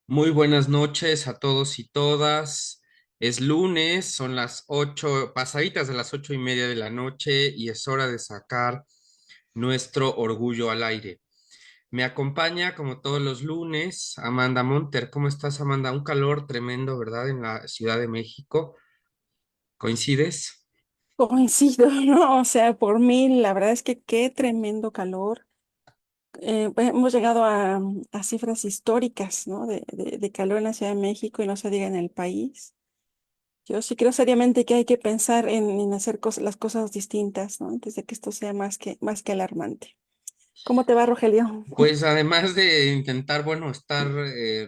Muy buenas noches a todos y todas. Es lunes, son las 8, pasaditas de las 8:30 de la noche y es hora de sacar nuestro orgullo al aire. Me acompaña, como todos los lunes, Amanda Monter. ¿Cómo estás, Amanda? Un calor tremendo, ¿verdad? En la Ciudad de México. ¿Coincides? Coincido, ¿no? O sea, por mí, la verdad es que qué tremendo calor. Pues, hemos llegado a cifras históricas, ¿no? De calor en la Ciudad de México y no se diga en el país. Yo sí creo seriamente que hay que pensar en hacer las cosas distintas, ¿no? Antes de que esto sea más que alarmante. ¿Cómo te va, Rogelio? Pues además de intentar, bueno, estar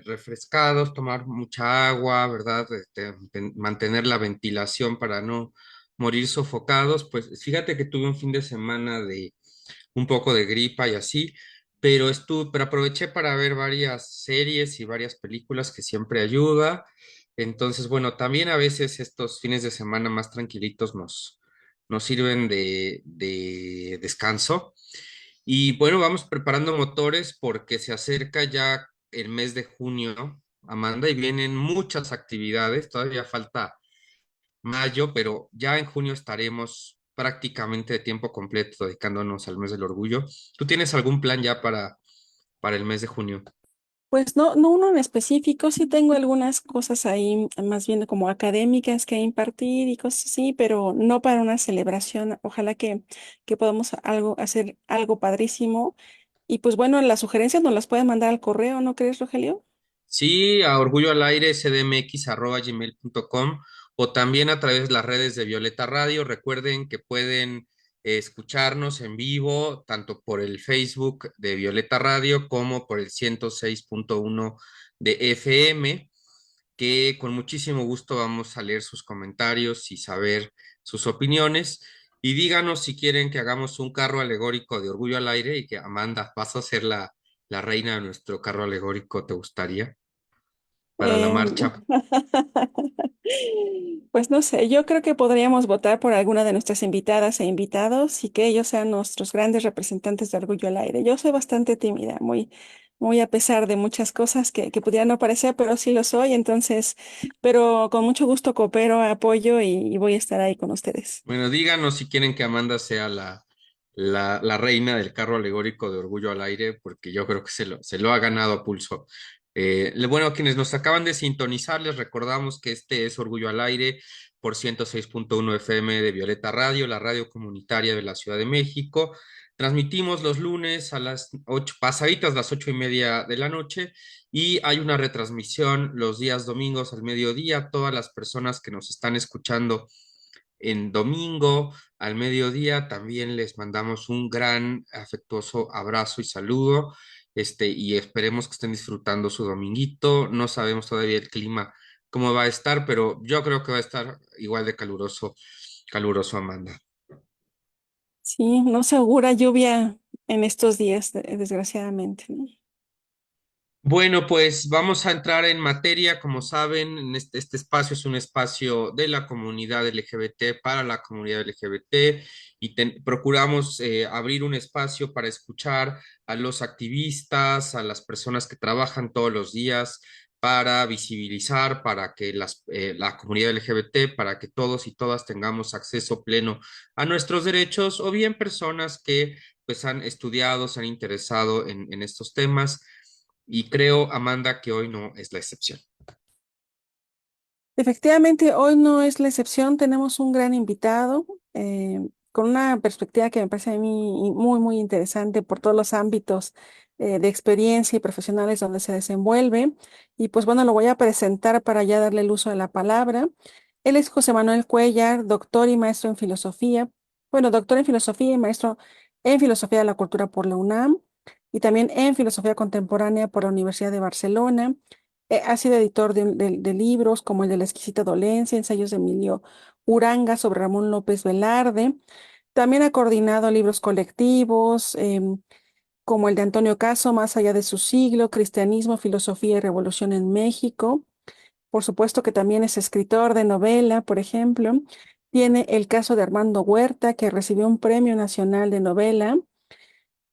refrescados, tomar mucha agua, ¿verdad? Mantener la ventilación para no morir sofocados, pues fíjate que tuve un fin de semana de un poco de gripa y así, pero aproveché para ver varias series y varias películas que siempre ayuda. Entonces, bueno, también a veces estos fines de semana más tranquilitos nos sirven de descanso. Y bueno, vamos preparando motores porque se acerca ya el mes de junio, Amanda, y vienen muchas actividades. Todavía falta mayo, pero ya en junio estaremos prácticamente de tiempo completo dedicándonos al mes del orgullo. ¿Tú tienes algún plan ya para el mes de junio? Pues no uno en específico, sí tengo algunas cosas ahí, más bien como académicas que impartir y cosas así, pero no para una celebración. Ojalá que podamos hacer algo padrísimo. Y pues bueno, las sugerencias nos las pueden mandar al correo, ¿no crees, Rogelio? Sí, a orgulloalaire cdmx@gmail.com o también a través de las redes de Violeta Radio. Recuerden que pueden escucharnos en vivo tanto por el Facebook de Violeta Radio como por el 106.1 de FM, que con muchísimo gusto vamos a leer sus comentarios y saber sus opiniones. Y díganos si quieren que hagamos un carro alegórico de Orgullo al Aire y que Amanda, vas a ser la reina de nuestro carro alegórico, ¿te gustaría? Para la Em, marcha. Pues no sé, yo creo que podríamos votar por alguna de nuestras invitadas e invitados y que ellos sean nuestros grandes representantes de Orgullo al Aire. Yo soy bastante tímida, muy a pesar de muchas cosas que pudieran no parecer, pero sí lo soy, entonces, pero con mucho gusto coopero, apoyo y voy a estar ahí con ustedes. Bueno, díganos si quieren que Amanda sea la reina del carro alegórico de Orgullo al Aire, porque yo creo que se lo ha ganado a pulso. Bueno, a quienes nos acaban de sintonizar, les recordamos que este es Orgullo al Aire por 106.1 FM de Violeta Radio, la radio comunitaria de la Ciudad de México. Transmitimos los lunes a las 8, pasaditas las 8:30 de la noche, y hay una retransmisión los días domingos al mediodía. Todas las personas que nos están escuchando en domingo al mediodía, también les mandamos un gran afectuoso abrazo y saludo, y esperemos que estén disfrutando su dominguito. No sabemos todavía el clima cómo va a estar, pero yo creo que va a estar igual de caluroso, Amanda. Sí, no se augura lluvia en estos días, desgraciadamente, ¿no? Bueno, pues vamos a entrar en materia. Como saben, en este espacio es un espacio de la comunidad LGBT para la comunidad LGBT, y procuramos abrir un espacio para escuchar a los activistas, a las personas que trabajan todos los días para visibilizar, para que la comunidad LGBT, para que todos y todas tengamos acceso pleno a nuestros derechos, o bien personas que pues han estudiado, se han interesado en estos temas, y creo, Amanda, que hoy no es la excepción. Efectivamente, hoy no es la excepción. Tenemos un gran invitado con una perspectiva que me parece a mí muy interesante por todos los ámbitos de experiencia y profesionales donde se desenvuelve. Y pues bueno, lo voy a presentar para ya darle el uso de la palabra. Él es José Manuel Cuellar, doctor y maestro en filosofía. Bueno, doctor en filosofía y maestro en filosofía de la cultura por la UNAM y también en filosofía contemporánea por la Universidad de Barcelona. Ha sido editor de libros como el de La exquisita dolencia, ensayos de Emilio Uranga sobre Ramón López Velarde. También ha coordinado libros colectivos como el de Antonio Caso, Más allá de su siglo, Cristianismo, Filosofía y Revolución en México. Por supuesto que también es escritor de novela, por ejemplo. Tiene el caso de Armando Huerta, que recibió un premio nacional de novela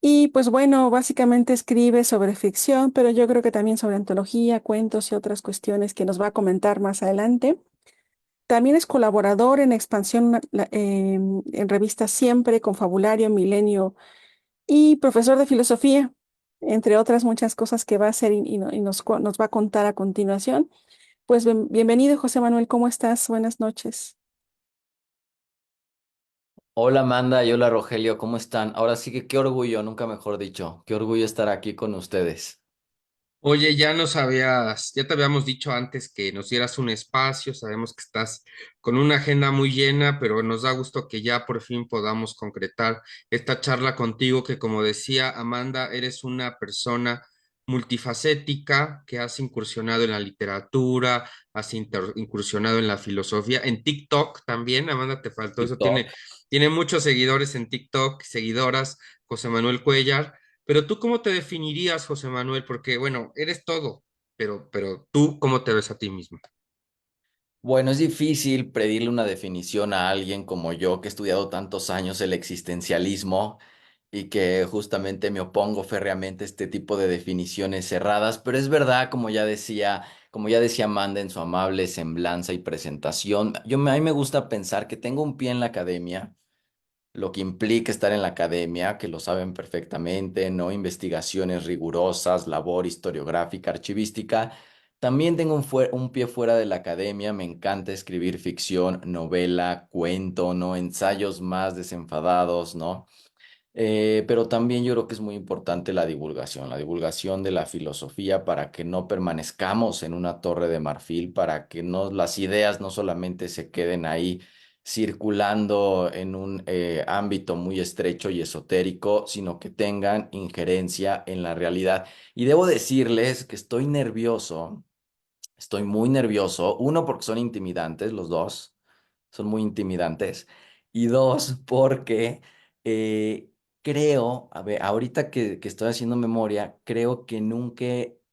Y pues bueno, básicamente escribe sobre ficción, pero yo creo que también sobre antología, cuentos y otras cuestiones que nos va a comentar más adelante. También es colaborador en Expansión, en revista Siempre, Confabulario, Milenio y profesor de filosofía, entre otras muchas cosas que va a hacer y nos va a contar a continuación. Pues bienvenido, José Manuel, ¿cómo estás? Buenas noches. Hola Amanda y hola Rogelio, ¿cómo están? Ahora sí que qué orgullo, nunca mejor dicho, qué orgullo estar aquí con ustedes. Oye, ya te habíamos dicho antes que nos dieras un espacio, sabemos que estás con una agenda muy llena, pero nos da gusto que ya por fin podamos concretar esta charla contigo, que como decía Amanda, eres una persona multifacética que has incursionado en la literatura, incursionado en la filosofía, en TikTok también, Amanda, te faltó eso, tiene, TikTok. tiene muchos seguidores en TikTok, seguidoras, José Manuel Cuellar. Pero tú, ¿cómo te definirías, José Manuel? Porque, bueno, eres todo, pero tú, ¿cómo te ves a ti mismo? Bueno, es difícil pedirle una definición a alguien como yo que he estudiado tantos años el existencialismo y que justamente me opongo férreamente a este tipo de definiciones cerradas, pero es verdad, como ya decía Amanda en su amable semblanza y presentación, a mí me gusta pensar que tengo un pie en la academia, lo que implica estar en la academia, que lo saben perfectamente, ¿no? Investigaciones rigurosas, labor historiográfica, archivística. También tengo un pie fuera de la academia, me encanta escribir ficción, novela, cuento, ¿no? Ensayos más desenfadados, ¿no? Pero también yo creo que es muy importante la divulgación de la filosofía para que no permanezcamos en una torre de marfil, para que no, las ideas no solamente se queden ahí circulando en un ámbito muy estrecho y esotérico, sino que tengan injerencia en la realidad. Y debo decirles que estoy muy nervioso, uno porque son intimidantes los dos, son muy intimidantes. Y dos, porque eh, creo, a ver, ahorita que estoy haciendo memoria, creo que nunca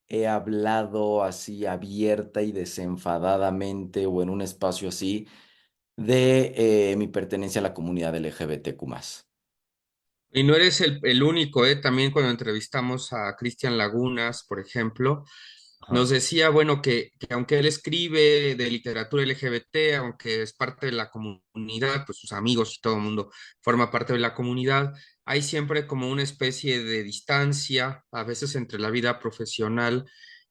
he hablado así abierta y desenfadadamente o en un espacio así de mi pertenencia a la comunidad LGBTQ+. Y no eres el único, ¿eh? También cuando entrevistamos a Cristian Lagunas, por ejemplo, nos Ajá. decía, bueno, que aunque él escribe de literatura LGBT, aunque es parte de la comunidad, pues sus amigos y todo el mundo forma parte de la comunidad, hay siempre como una especie de distancia, a veces entre la vida profesional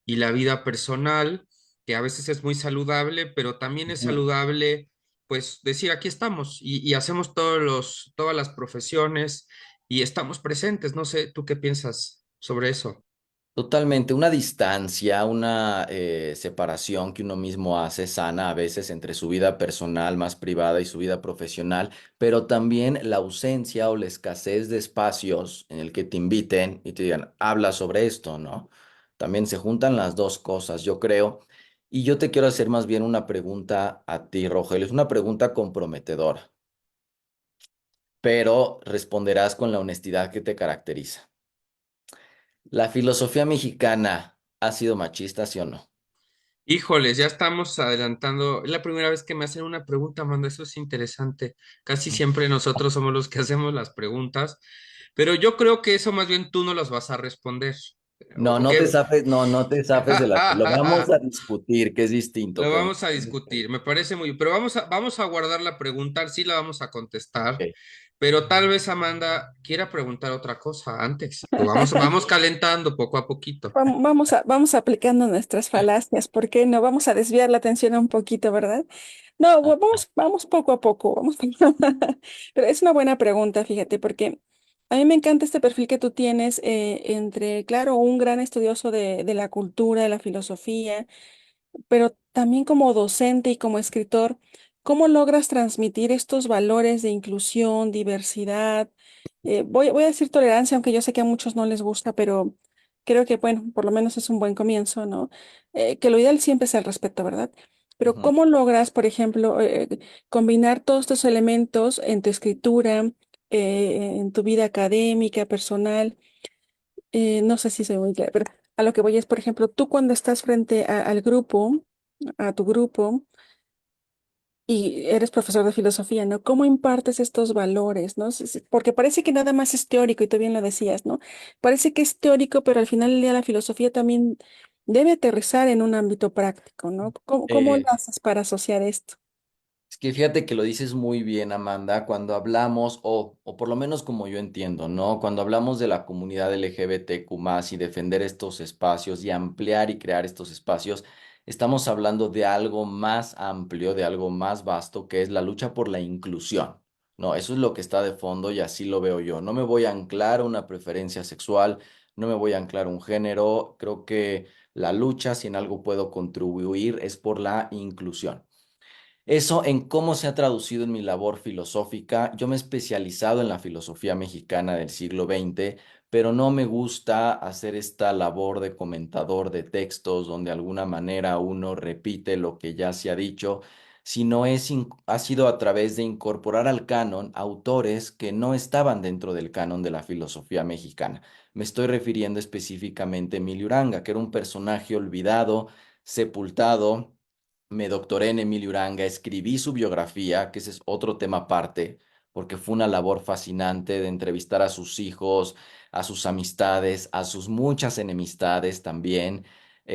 y la vida personal, que a veces es muy saludable, pero también es Ujú. saludable, pues decir, aquí estamos y hacemos todas las profesiones y estamos presentes. No sé, ¿tú qué piensas sobre eso? Totalmente, una distancia, una separación que uno mismo hace sana a veces entre su vida personal más privada y su vida profesional, pero también la ausencia o la escasez de espacios en el que te inviten y te digan, habla sobre esto, ¿no? También se juntan las dos cosas, yo creo. Y yo te quiero hacer más bien una pregunta a ti, Rogelio. Es una pregunta comprometedora, pero responderás con la honestidad que te caracteriza. ¿La filosofía mexicana ha sido machista, sí o no? Híjoles, ya estamos adelantando. Es la primera vez que me hacen una pregunta, Amanda. Eso es interesante. Casi siempre nosotros somos los que hacemos las preguntas, pero yo creo que eso más bien tú no las vas a responder. No, ¿O no te qué? zafes, no, no te zafes de la... Lo vamos a discutir, que es distinto, Lo pero... vamos a discutir, me parece muy, pero vamos a guardar la pregunta, sí la vamos a contestar, Ok. pero tal vez Amanda quiera preguntar otra cosa antes. Pues vamos calentando poco a poquito. Vamos aplicando nuestras falacias, ¿por qué no? Vamos a desviar la atención un poquito, ¿verdad? No, vamos poco a poco, vamos. Pero es una buena pregunta, fíjate, porque a mí me encanta este perfil que tú tienes entre, claro, un gran estudioso de la cultura, de la filosofía, pero también como docente y como escritor, ¿cómo logras transmitir estos valores de inclusión, diversidad? Voy a decir tolerancia, aunque yo sé que a muchos no les gusta, pero creo que, bueno, por lo menos es un buen comienzo, ¿no? Que lo ideal siempre es el respeto, ¿verdad? Pero Ujú. ¿cómo logras, por ejemplo, combinar todos estos elementos en tu escritura, en tu vida académica, personal? No sé si soy muy clara, pero a lo que voy es, por ejemplo, tú cuando estás frente al grupo, a tu grupo, Y eres profesor de filosofía, ¿no? ¿Cómo impartes estos valores, ¿no? Porque parece que nada más es teórico, y tú bien lo decías, ¿no? Parece que es teórico, pero al final del día la filosofía también debe aterrizar en un ámbito práctico, ¿no? ¿Cómo lo Eh, haces para asociar esto? Es que fíjate que lo dices muy bien, Amanda, cuando hablamos, o por lo menos como yo entiendo, ¿no? Cuando hablamos de la comunidad LGBTQ+, y defender estos espacios y ampliar y crear estos espacios, estamos hablando de algo más amplio, de algo más vasto, que es la lucha por la inclusión, ¿no? Eso es lo que está de fondo y así lo veo yo. No me voy a anclar a una preferencia sexual, no me voy a anclar a un género. Creo que la lucha, si en algo puedo contribuir, es por la inclusión. Eso en cómo se ha traducido en mi labor filosófica. Yo me he especializado en la filosofía mexicana del siglo XX, pero no me gusta hacer esta labor de comentador de textos donde de alguna manera uno repite lo que ya se ha dicho, sino ha sido a través de incorporar al canon autores que no estaban dentro del canon de la filosofía mexicana. Me estoy refiriendo específicamente a Emilio Uranga, que era un personaje olvidado, sepultado. Me doctoré en Emilio Uranga, escribí su biografía, que ese es otro tema aparte, porque fue una labor fascinante de entrevistar a sus hijos, a sus amistades, a sus muchas enemistades también.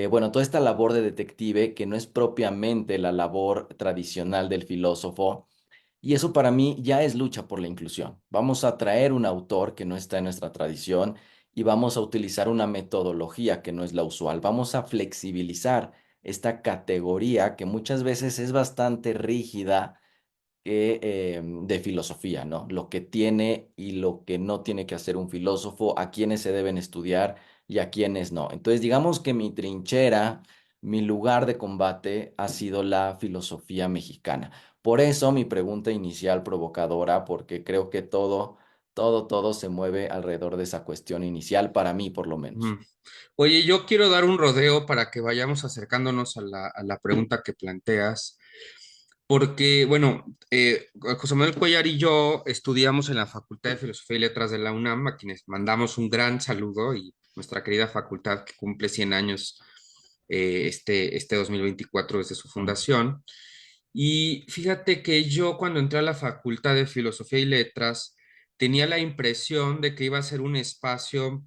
Bueno, toda esta labor de detective que no es propiamente la labor tradicional del filósofo, y eso para mí ya es lucha por la inclusión. Vamos a traer un autor que no está en nuestra tradición y vamos a utilizar una metodología que no es la usual. Vamos a flexibilizar esta categoría que muchas veces es bastante rígida de filosofía, ¿no? Lo que tiene y lo que no tiene que hacer un filósofo, a quiénes se deben estudiar y a quiénes no. Entonces, digamos que mi trinchera, mi lugar de combate ha sido la filosofía mexicana. Por eso mi pregunta inicial provocadora, porque creo que todo se mueve alrededor de esa cuestión inicial, para mí por lo menos. Ujú. Oye, yo quiero dar un rodeo para que vayamos acercándonos a la pregunta que planteas, porque, bueno, José Manuel Cuellar y yo estudiamos en la Facultad de Filosofía y Letras de la UNAM, a quienes mandamos un gran saludo, y nuestra querida facultad que cumple 100 años este 2024 desde su fundación. Y fíjate que yo cuando entré a la Facultad de Filosofía y Letras tenía la impresión de que iba a ser un espacio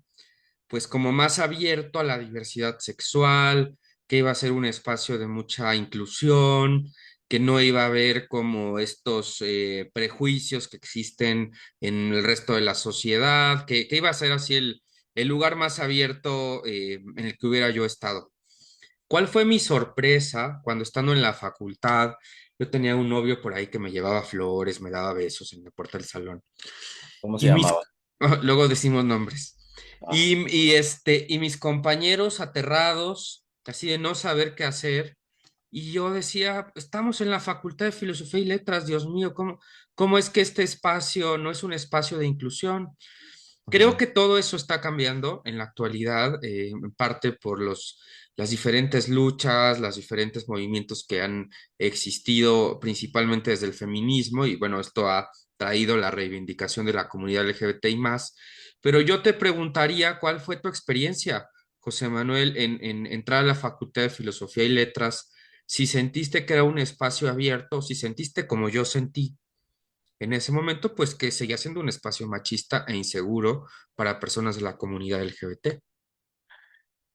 pues como más abierto a la diversidad sexual, que iba a ser un espacio de mucha inclusión, que no iba a haber como estos prejuicios que existen en el resto de la sociedad, que iba a ser así el lugar más abierto en el que hubiera yo estado. ¿Cuál fue mi sorpresa cuando estando en la facultad, yo tenía un novio por ahí que me llevaba flores, me daba besos en la puerta del salón? ¿Cómo se Y mis, llamaba? luego decimos nombres. Ah, Y mis compañeros aterrados, así de no saber qué hacer. Y yo decía, estamos en la Facultad de Filosofía y Letras, Dios mío, ¿cómo es que este espacio no es un espacio de inclusión? Creo ujú. que todo eso está cambiando en la actualidad, en parte por las diferentes luchas, los diferentes movimientos que han existido principalmente desde el feminismo, y bueno, esto ha traído la reivindicación de la comunidad LGBTI más. Pero yo te preguntaría, ¿cuál fue tu experiencia, José Manuel, en entrar a la Facultad de Filosofía y Letras? Si sentiste que era un espacio abierto, si sentiste como yo sentí en ese momento, pues que seguía siendo un espacio machista e inseguro para personas de la comunidad LGBT.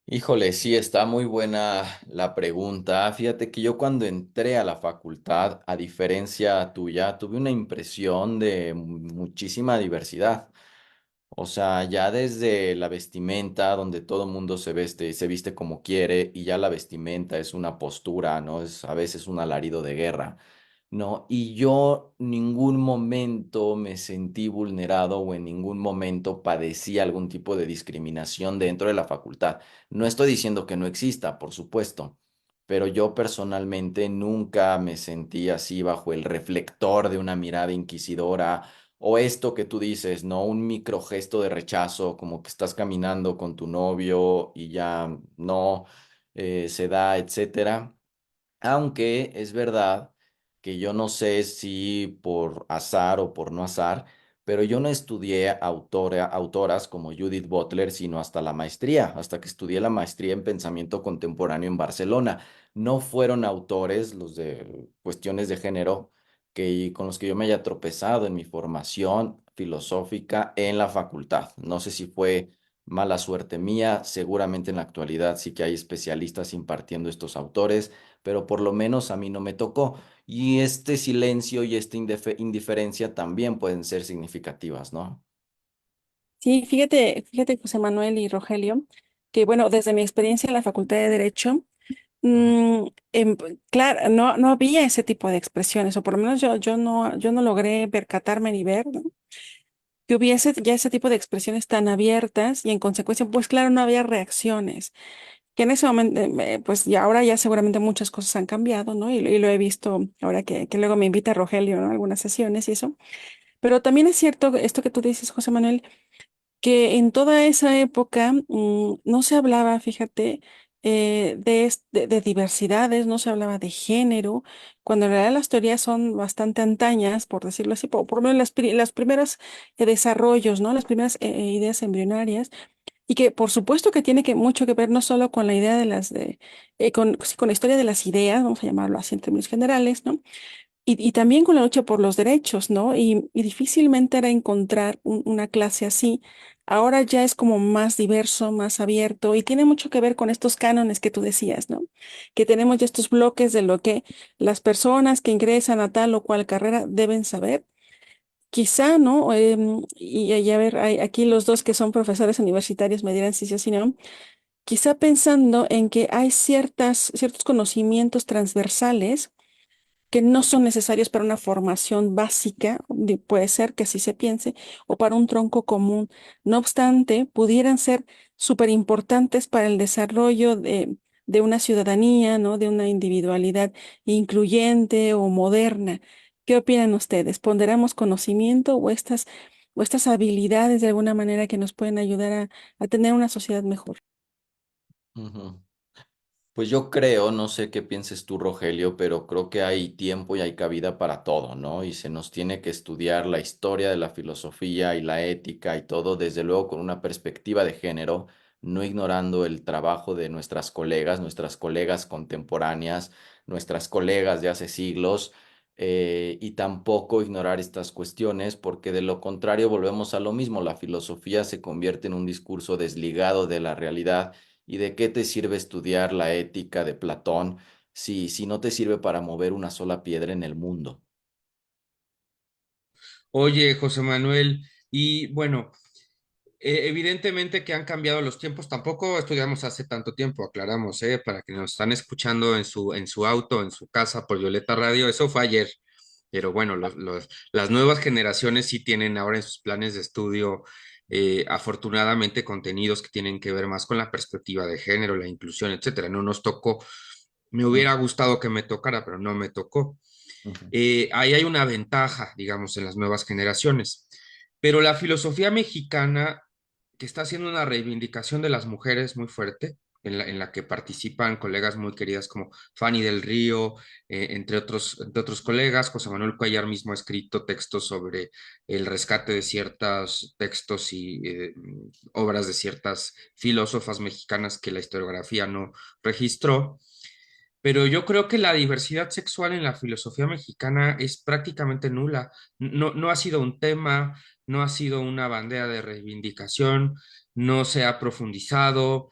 Híjole, sí, está muy buena la pregunta. Fíjate que yo cuando entré a la facultad, a diferencia tuya, tuve una impresión de muchísima diversidad. O sea, ya desde la vestimenta, donde todo el mundo se viste como quiere, y ya la vestimenta es una postura, ¿no? Es a veces un alarido de guerra. ¿No? Y yo ningún momento me sentí vulnerado o en ningún momento padecí algún tipo de discriminación dentro de la facultad. No estoy diciendo que no exista, por supuesto, pero yo personalmente nunca me sentí así bajo el reflector de una mirada inquisidora o esto que tú dices, ¿no? Un microgesto de rechazo, como que estás caminando con tu novio y ya no se da, etcétera. Aunque es verdad que yo no sé si por azar o por no azar, pero yo no estudié autoras como Judith Butler, sino hasta la maestría, hasta que estudié la maestría en pensamiento contemporáneo en Barcelona. no fueron autores, los de cuestiones de género, con los que yo me haya tropezado en mi formación filosófica en la facultad. No sé si fue mala suerte mía, seguramente en la actualidad sí que hay especialistas impartiendo estos autores, pero por lo menos a mí no me tocó. Y este silencio y esta indiferencia también pueden ser significativas, ¿no? Sí, fíjate, José Manuel y Rogelio, que bueno, desde mi experiencia en la Facultad de Derecho, Ujú, claro, no había ese tipo de expresiones, o por lo menos yo no logré percatarme ni ver, ¿no? Que hubiese ya ese tipo de expresiones tan abiertas y en consecuencia, pues claro, no había reacciones. Que en ese momento, pues ya ahora ya seguramente muchas cosas han cambiado, ¿no? Y lo he visto ahora que luego me invita Rogelio, ¿no? A algunas sesiones y eso. Pero también es cierto esto que tú dices, José Manuel, que en toda esa época no se hablaba, fíjate, de diversidades, no se hablaba de género, cuando en realidad las teorías son bastante antañas, por decirlo así, por lo menos las primeras desarrollos, ¿no? Las primeras ideas embrionarias, y que por supuesto que tiene mucho que ver no solo con la idea de sí, con la historia de las ideas, vamos a llamarlo así en términos generales, ¿no? Y también con la lucha por los derechos, ¿no? Y difícilmente era encontrar una clase así. Ahora ya es como más diverso, más abierto y tiene mucho que ver con estos cánones que tú decías, ¿no? Que tenemos ya estos bloques de lo que las personas que ingresan a tal o cual carrera deben saber. Quizá, ¿no? Y a ver, aquí los dos que son profesores universitarios me dirán si sí o si no. Quizá pensando en que hay ciertos conocimientos transversales que no son necesarios para una formación básica, puede ser que así se piense, o para un tronco común. No obstante, pudieran ser súper importantes para el desarrollo de una ciudadanía, ¿no? De una individualidad incluyente o moderna. ¿Qué opinan ustedes? ¿Ponderamos conocimiento o estas habilidades de alguna manera que nos pueden ayudar a tener una sociedad mejor? ujú. Pues yo creo, no sé qué pienses tú, Rogelio, pero creo que hay tiempo y hay cabida para todo, ¿no? Y se nos tiene que estudiar la historia de la filosofía y la ética y todo, desde luego con una perspectiva de género, no ignorando el trabajo de nuestras colegas contemporáneas, nuestras colegas de hace siglos, y tampoco ignorar estas cuestiones, porque de lo contrario volvemos a lo mismo, la filosofía se convierte en un discurso desligado de la realidad. ¿Y de qué te sirve estudiar la ética de Platón si no te sirve para mover una sola piedra en el mundo? Oye, José Manuel, y bueno, evidentemente que han cambiado los tiempos, tampoco estudiamos hace tanto tiempo, aclaramos, para que nos están escuchando en su auto, en su casa por Violeta Radio, eso fue ayer, pero bueno, las nuevas generaciones sí tienen ahora en sus planes de estudio, afortunadamente, contenidos que tienen que ver más con la perspectiva de género, la inclusión, etcétera. No nos tocó, me Mm, hubiera gustado que me tocara, pero no me tocó. ujú, Ahí hay una ventaja, digamos, en las nuevas generaciones. Pero la filosofía mexicana, que está haciendo una reivindicación de las mujeres muy fuerte, en la que participan colegas muy queridas como Fanny del Río, entre otros colegas. José Manuel Cuellar mismo ha escrito textos sobre el rescate de ciertos textos y obras de ciertas filósofas mexicanas que la historiografía no registró. Pero yo creo que la diversidad sexual en la filosofía mexicana es prácticamente nula. No ha sido un tema, no ha sido una bandera de reivindicación, no se ha profundizado.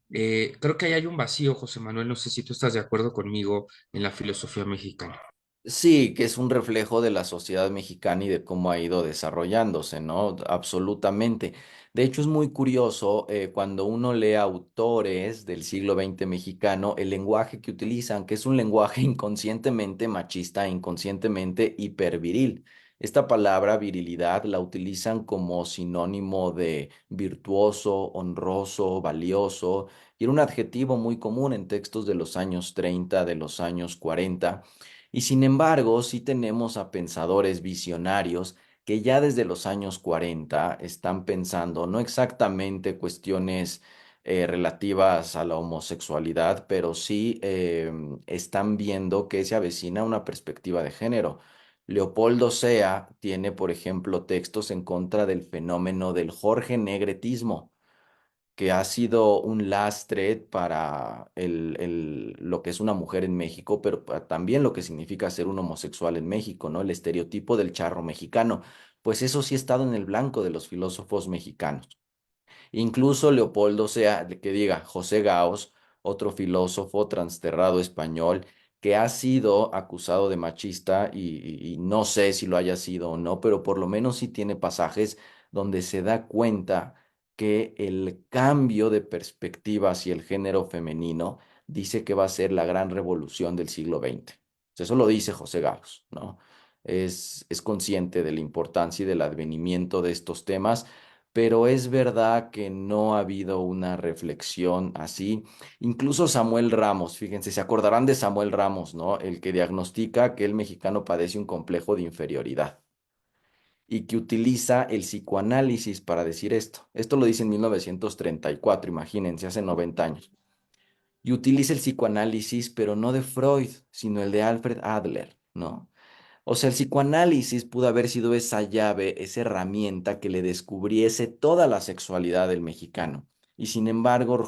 Creo que ahí hay un vacío, José Manuel. No sé si tú estás de acuerdo conmigo en la filosofía mexicana. sí, que es un reflejo de la sociedad mexicana y de cómo ha ido desarrollándose, ¿no? Absolutamente. De hecho, es muy curioso cuando uno lee autores del siglo XX mexicano, el lenguaje que utilizan, que es un lenguaje inconscientemente machista, inconscientemente hiperviril. Esta palabra virilidad la utilizan como sinónimo de virtuoso, honroso, valioso, y era un adjetivo muy común en textos de los años 30, de los años 40. Y sin embargo, sí tenemos a pensadores visionarios que ya desde los años 40 están pensando no exactamente cuestiones relativas a la homosexualidad, pero sí están viendo que se avecina una perspectiva de género. Leopoldo Sea tiene, por ejemplo, textos en contra del fenómeno del Jorge Negretismo, que ha sido un lastre para lo que es una mujer en México, pero también lo que significa ser un homosexual en México, ¿no? El estereotipo del charro mexicano. Pues eso sí ha estado en el blanco de los filósofos mexicanos. Incluso Leopoldo sea, que diga José Gauss, otro filósofo transterrado español, que ha sido acusado de machista y no sé si lo haya sido o no, pero por lo menos sí tiene pasajes donde se da cuenta que el cambio de perspectiva hacia el género femenino dice que va a ser la gran revolución del siglo XX. Eso lo dice José Gauss, ¿no? Es consciente de la importancia y del advenimiento de estos temas, pero es verdad que no ha habido una reflexión así. Incluso Samuel Ramos, fíjense, se acordarán de Samuel Ramos, ¿no? El que diagnostica que el mexicano padece un complejo de inferioridad y que utiliza el psicoanálisis para decir esto. Esto lo dice en 1934, imagínense, hace 90 años. Y utiliza el psicoanálisis, pero no de Freud, sino el de Alfred Adler, ¿no? O sea, el psicoanálisis pudo haber sido esa llave, esa herramienta que le descubriese toda la sexualidad del mexicano. Y sin embargo,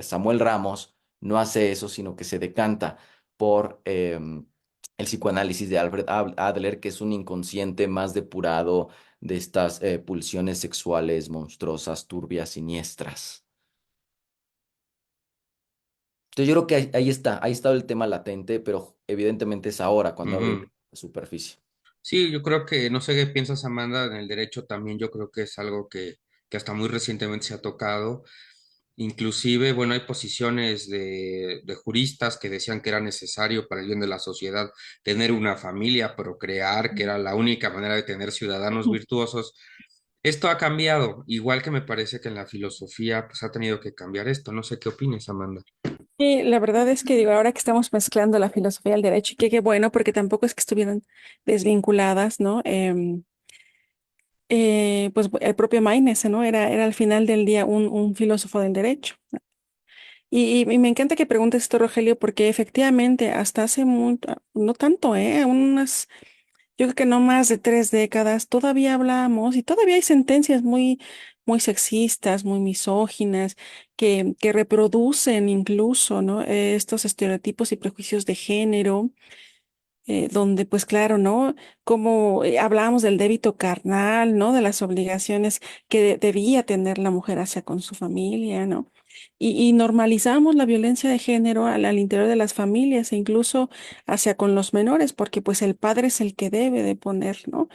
Samuel Ramos no hace eso, sino que se decanta por el psicoanálisis de Alfred Adler, que es un inconsciente más depurado de estas pulsiones sexuales monstruosas, turbias, siniestras. Entonces yo creo que ahí está, ahí está el tema latente, pero evidentemente es ahora cuando abre Ujú. la superficie. Sí, yo creo que, no sé qué piensas, Amanda, en el derecho también, yo creo que es algo que hasta muy recientemente se ha tocado. Inclusive, bueno, hay posiciones de juristas que decían que era necesario para el bien de la sociedad tener una familia, procrear, que era la única manera de tener ciudadanos virtuosos. Esto ha cambiado, igual que me parece que en la filosofía pues ha tenido que cambiar esto. No sé qué opines, Amanda. Y la verdad es que digo, ahora que estamos mezclando la filosofía y el derecho, y que qué bueno, porque tampoco es que estuvieran desvinculadas, ¿no? Pues el propio Maines, ¿no? Era al final del día un filósofo del derecho. Y me encanta que preguntes esto, Rogelio, porque efectivamente hasta hace mucho, no tanto, unas, yo creo que no más de 3 décadas, todavía hablamos y todavía hay sentencias muy sexistas, muy misóginas, que reproducen incluso, ¿no? Estos estereotipos y prejuicios de género, donde pues claro, ¿no? Como hablábamos del débito carnal, ¿no? De las obligaciones que debía tener la mujer hacia con su familia, ¿no? Y normalizamos la violencia de género al interior de las familias e incluso hacia con los menores, porque pues el padre es el que debe de poner, ¿no?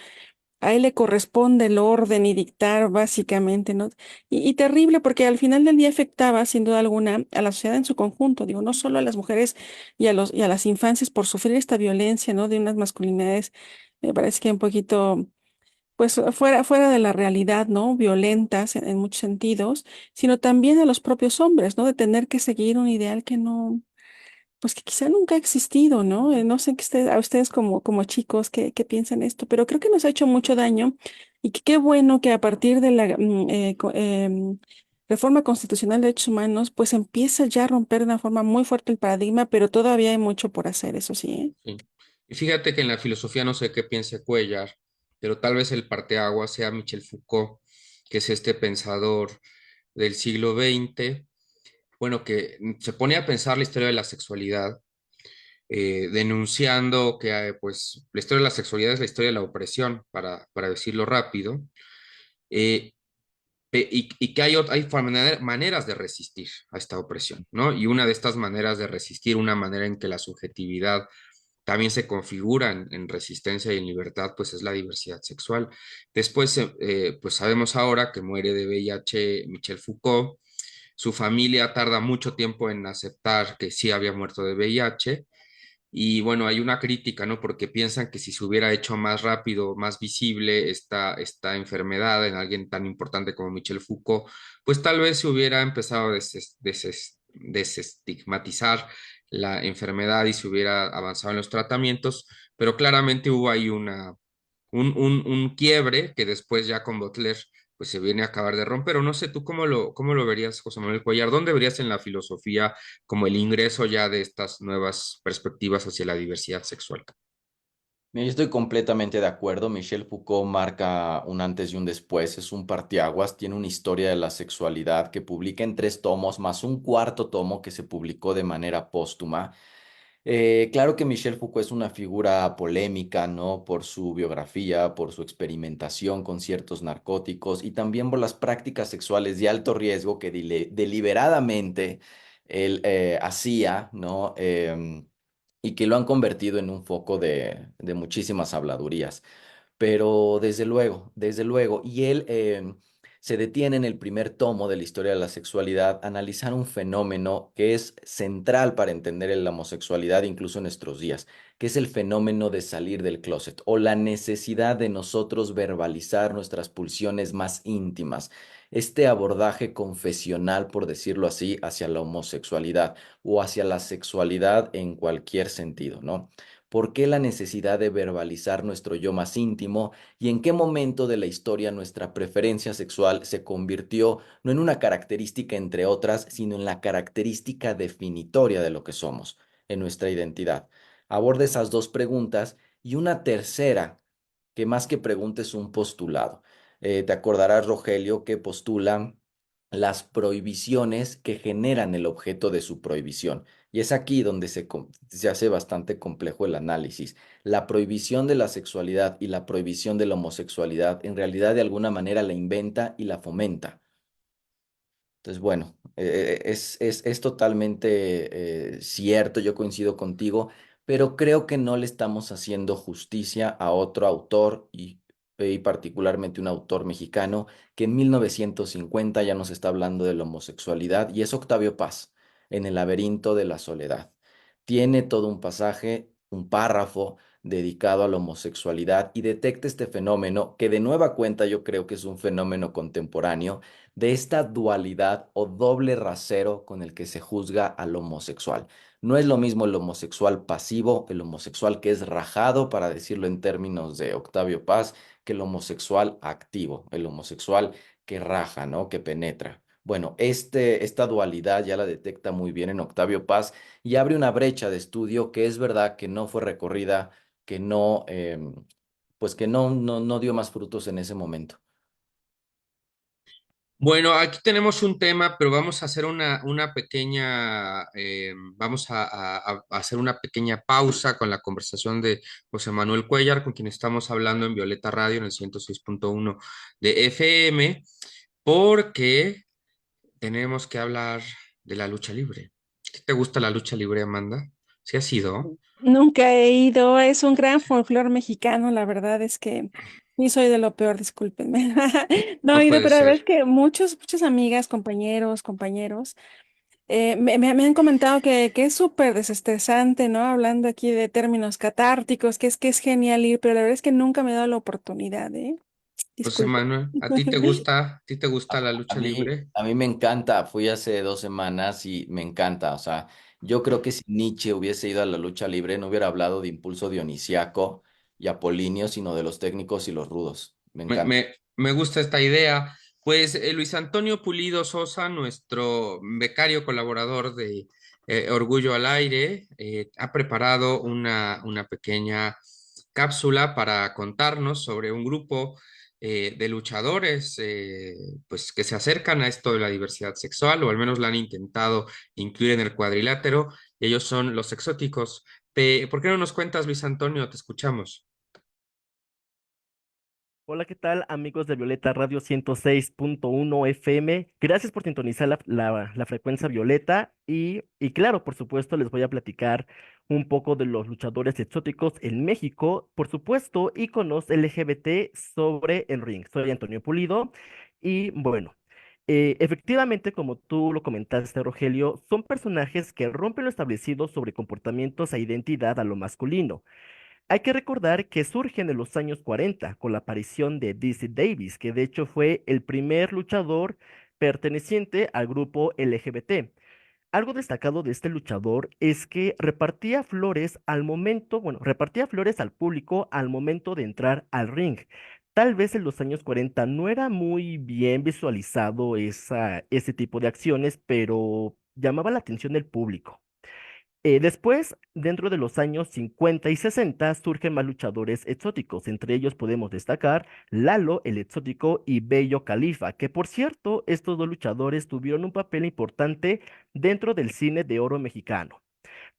A él le corresponde el orden y dictar básicamente, ¿no? Y terrible porque al final del día afectaba sin duda alguna a la sociedad en su conjunto, digo, no solo a las mujeres y a las infancias por sufrir esta violencia, ¿no? De unas masculinidades, me parece que un poquito, pues fuera de la realidad, ¿no? Violentas en muchos sentidos, sino también a los propios hombres, ¿no? De tener que seguir un ideal que no pues que quizá nunca ha existido, ¿no? No sé a ustedes como chicos qué piensan esto, pero creo que nos ha hecho mucho daño y que qué bueno que a partir de la reforma constitucional de derechos humanos, pues empieza ya a romper de una forma muy fuerte el paradigma, pero todavía hay mucho por hacer, eso sí, ¿eh? Sí. Y fíjate que en la filosofía no sé qué piense Cuellar, pero tal vez el parteaguas sea Michel Foucault, que es este pensador del siglo XX, bueno, que se pone a pensar la historia de la sexualidad, denunciando que pues la historia de la sexualidad es la historia de la opresión, para decirlo rápido, eh, y que hay maneras de resistir a esta opresión, ¿no? Y una de estas maneras de resistir, una manera en que la subjetividad también se configura en resistencia y en libertad, pues es la diversidad sexual. Después, pues sabemos ahora que muere de VIH Michel Foucault. Su familia tarda mucho tiempo en aceptar que sí había muerto de VIH. Y bueno, hay una crítica, ¿no? Porque piensan que si se hubiera hecho más rápido, más visible esta enfermedad en alguien tan importante como Michel Foucault, pues tal vez se hubiera empezado a desestigmatizar la enfermedad y se hubiera avanzado en los tratamientos, pero claramente hubo ahí un quiebre que después ya con Butler pues se viene a acabar de romper. O no sé, ¿tú cómo lo verías, José Manuel Cuellar? ¿Dónde verías en la filosofía como el ingreso ya de estas nuevas perspectivas hacia la diversidad sexual? Mira, yo estoy completamente de acuerdo. Michel Foucault marca un antes y un después, es un parteaguas, tiene una historia de la sexualidad que publica en 3 tomos, más un cuarto tomo que se publicó de manera póstuma. Claro que Michel Foucault es una figura polémica, ¿no? Por su biografía, por su experimentación con ciertos narcóticos y también por las prácticas sexuales de alto riesgo que deliberadamente él hacía, ¿no? Y que lo han convertido en un foco de muchísimas habladurías. Pero desde luego, y él se detiene en el primer tomo de la historia de la sexualidad a analizar un fenómeno que es central para entender la homosexualidad incluso en nuestros días, que es el fenómeno de salir del closet o la necesidad de nosotros verbalizar nuestras pulsiones más íntimas. Este abordaje confesional, por decirlo así, hacia la homosexualidad o hacia la sexualidad en cualquier sentido, ¿no? ¿Por qué la necesidad de verbalizar nuestro yo más íntimo y en qué momento de la historia nuestra preferencia sexual se convirtió no en una característica entre otras, sino en la característica definitoria de lo que somos, en nuestra identidad? Aborda esas dos preguntas y una tercera, que más que pregunta es un postulado. Te acordarás, Rogelio, que postula las prohibiciones que generan el objeto de su prohibición. Y es aquí donde se hace bastante complejo el análisis. La prohibición de la sexualidad y la prohibición de la homosexualidad en realidad de alguna manera la inventa y la fomenta. Entonces, bueno, es totalmente cierto, yo coincido contigo, pero creo que no le estamos haciendo justicia a otro autor y particularmente un autor mexicano que en 1950 ya nos está hablando de la homosexualidad y es Octavio Paz en El laberinto de la soledad. Tiene todo un pasaje, un párrafo dedicado a la homosexualidad y detecta este fenómeno que de nueva cuenta yo creo que es un fenómeno contemporáneo de esta dualidad o doble rasero con el que se juzga al homosexual. No es lo mismo el homosexual pasivo, el homosexual que es rajado, para decirlo en términos de Octavio Paz, que el homosexual activo, el homosexual que raja, ¿no? Que penetra. Bueno, esta dualidad ya la detecta muy bien en Octavio Paz y abre una brecha de estudio que es verdad que no fue recorrida, que no, pues que no dio más frutos en ese momento. Bueno, aquí tenemos un tema, pero vamos a hacer una pequeña, vamos a hacer una pequeña pausa con la conversación de José Manuel Cuellar, con quien estamos hablando en Violeta Radio en el 106.1 de FM, porque tenemos que hablar de la lucha libre. ¿Qué te gusta la lucha libre, Amanda? ¿Sí ha sido? Nunca he ido, es un gran folclore mexicano, la verdad es que sí soy de lo peor, discúlpenme. No No he ido, puede pero la verdad ser. es que muchas amigas, compañeros, me han comentado que es súper desestresante, ¿no? Hablando aquí de términos catárticos, que es genial ir, pero la verdad es que nunca me he dado la oportunidad, ¿eh? José Disculpe. Manuel, ¿a ti te gusta? ¿A ti te gusta la A lucha mí, libre? a mí me encanta, fui hace 2 semanas y me encanta, o sea, yo creo que si Nietzsche hubiese ido a la lucha libre no hubiera hablado de impulso dionisiaco y apolíneo, sino de los técnicos y los rudos, me encanta. Me gusta esta idea. Pues Luis Antonio Pulido Sosa, nuestro becario colaborador de Orgullo al Aire, ha preparado una pequeña cápsula para contarnos sobre un grupo de luchadores pues, que se acercan a esto de la diversidad sexual, o al menos la han intentado incluir en el cuadrilátero, y ellos son los exóticos. ¿Por qué no nos cuentas, Luis Antonio? Te escuchamos. Hola, ¿qué tal amigos de Violeta Radio 106.1 FM? Gracias por sintonizar la frecuencia Violeta y claro, por supuesto, les voy a platicar un poco de los luchadores exóticos en México, por supuesto, íconos LGBT sobre el ring. Soy Antonio Pulido y bueno, efectivamente, como tú lo comentaste, Rogelio, son personajes que rompen lo establecido sobre comportamientos e identidad a lo masculino. Hay que recordar que surgen en los años 40 con la aparición de Dizzy Davis, que de hecho fue el primer luchador perteneciente al grupo LGBT. Algo destacado de este luchador es que repartía flores al momento, bueno, repartía flores al público al momento de entrar al ring. Tal vez en los años 40 no era muy bien visualizado ese tipo de acciones, pero llamaba la atención del público. Después, dentro de los años 50 y 60, surgen más luchadores exóticos. Entre ellos podemos destacar Lalo, el exótico, y Bello Califa, que por cierto, estos dos luchadores tuvieron un papel importante dentro del cine de oro mexicano.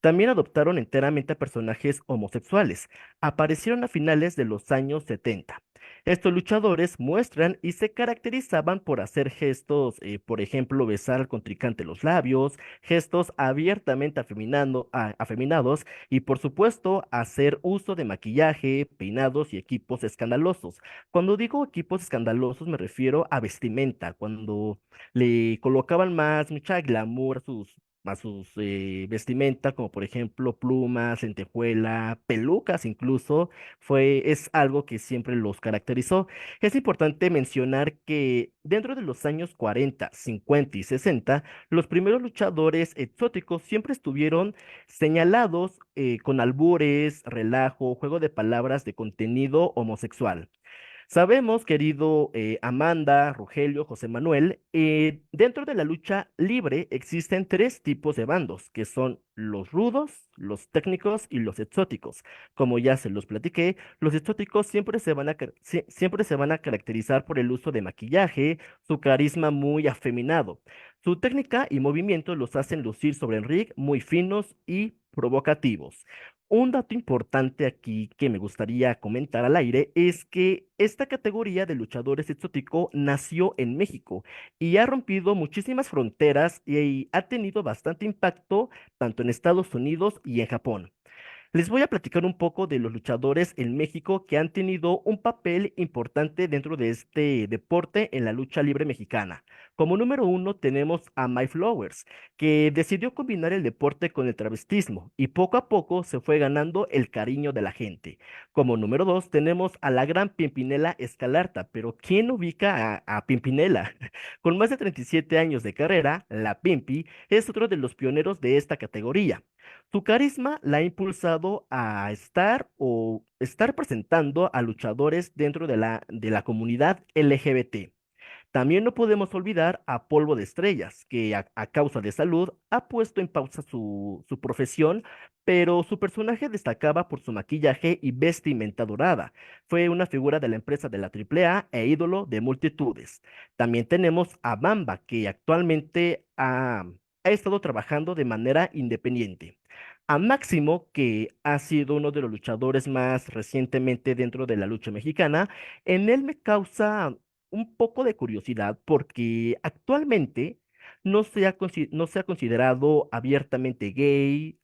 También adoptaron enteramente a personajes homosexuales. Aparecieron a finales de los años 70. Estos luchadores muestran y se caracterizaban por hacer gestos, por ejemplo, besar al contrincante los labios, gestos abiertamente afeminados y, por supuesto, hacer uso de maquillaje, peinados y equipos escandalosos. Cuando digo equipos escandalosos me refiero a vestimenta, cuando le colocaban mucha glamour a sus vestimenta, como por ejemplo plumas, lentejuela, pelucas incluso, es algo que siempre los caracterizó. Es importante mencionar que dentro de los años 40, 50 y 60, los primeros luchadores exóticos siempre estuvieron señalados con albures, relajo, juego de palabras de contenido homosexual. Sabemos, querido Amanda, Rogelio, José Manuel, dentro de la lucha libre existen tres tipos de bandos, que son los rudos, los técnicos y los exóticos. Como ya se los platiqué, los exóticos siempre se van a caracterizar por el uso de maquillaje, su carisma muy afeminado. Su técnica y movimiento los hacen lucir sobre el ring muy finos y provocativos. Un dato importante aquí que me gustaría comentar al aire es que esta categoría de luchadores exótico nació en México y ha rompido muchísimas fronteras y ha tenido bastante impacto tanto en Estados Unidos y en Japón. Les voy a platicar un poco de los luchadores en México que han tenido un papel importante dentro de este deporte en la lucha libre mexicana. Como número uno tenemos a Mike Flowers, que decidió combinar el deporte con el travestismo y poco a poco se fue ganando el cariño de la gente. Como número dos tenemos a la gran Pimpinela Escalarta, pero ¿quién ubica a Pimpinela? Con más de 37 años de carrera, la Pimpi es otro de los pioneros de esta categoría. Su carisma la ha impulsado a estar presentando a luchadores dentro de la comunidad LGBT. También no podemos olvidar a Polvo de Estrellas, que a causa de salud ha puesto en pausa su profesión, pero su personaje destacaba por su maquillaje y vestimenta dorada. Fue una figura de la empresa de la AAA e ídolo de multitudes. También tenemos a Bamba, que actualmente ha estado trabajando de manera independiente. A Máximo, que ha sido uno de los luchadores más recientemente dentro de la lucha mexicana, en él me causa un poco de curiosidad porque actualmente no se ha considerado abiertamente gay,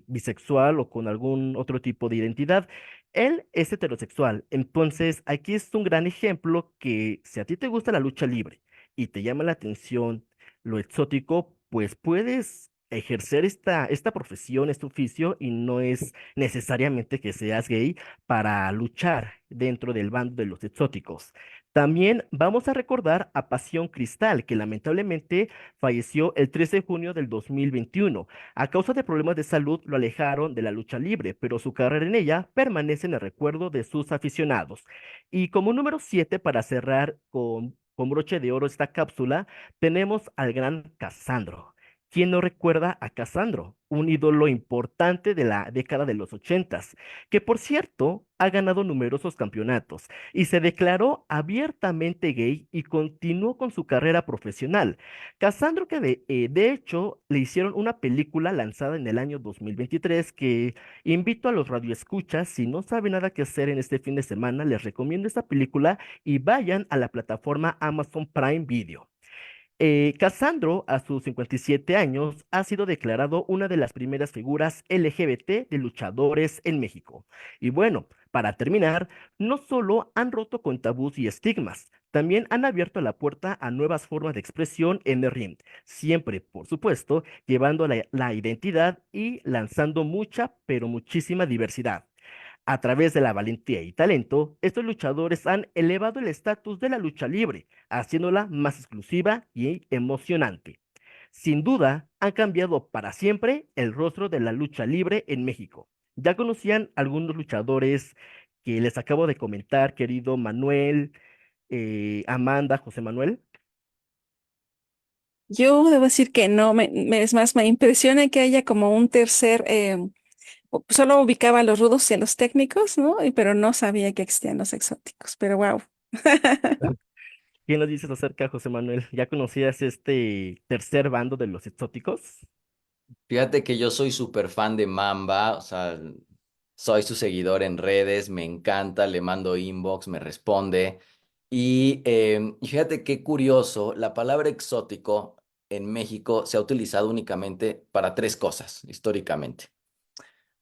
bisexual o con algún otro tipo de identidad. Él es heterosexual, entonces aquí es un gran ejemplo que si a ti te gusta la lucha libre y te llama la atención lo exótico, pues puedes ejercer esta profesión, este oficio, y no es necesariamente que seas gay para luchar dentro del bando de los exóticos. También vamos a recordar a Pasión Cristal, que lamentablemente falleció el 13 de junio del 2021. A causa de problemas de salud lo alejaron de la lucha libre, pero su carrera en ella permanece en el recuerdo de sus aficionados. Y como número 7, para cerrar con broche de oro esta cápsula, tenemos al gran Casandro. ¿Quién no recuerda a Casandro? Un ídolo importante de la década de los ochentas, que por cierto ha ganado numerosos campeonatos y se declaró abiertamente gay y continuó con su carrera profesional. Casandro, que de hecho le hicieron una película lanzada en el año 2023 que invito a los radioescuchas, si no saben nada que hacer en este fin de semana, les recomiendo esta película y vayan a la plataforma Amazon Prime Video. Casandro, a sus 57 años, ha sido declarado una de las primeras figuras LGBT de luchadores en México. Y bueno, para terminar, no solo han roto con tabús y estigmas, también han abierto la puerta a nuevas formas de expresión en el ring, siempre, por supuesto, llevando la identidad y lanzando mucha, pero muchísima diversidad. A través de la valentía y talento, estos luchadores han elevado el estatus de la lucha libre, haciéndola más exclusiva y emocionante. Sin duda, han cambiado para siempre el rostro de la lucha libre en México. ¿Ya conocían algunos luchadores que les acabo de comentar, querido Manuel, Amanda, José Manuel? Yo debo decir que no, es más, me impresiona que haya como un tercer, solo ubicaba a los rudos y a los técnicos, ¿no? Pero no sabía que existían los exóticos, pero wow. ¿Quién nos dices acerca, José Manuel? ¿Ya conocías este tercer bando de los exóticos? Fíjate que yo soy súper fan de Mamba, o sea, soy su seguidor en redes, me encanta, le mando inbox, me responde. Y fíjate qué curioso, la palabra exótico en México se ha utilizado únicamente para tres cosas, históricamente.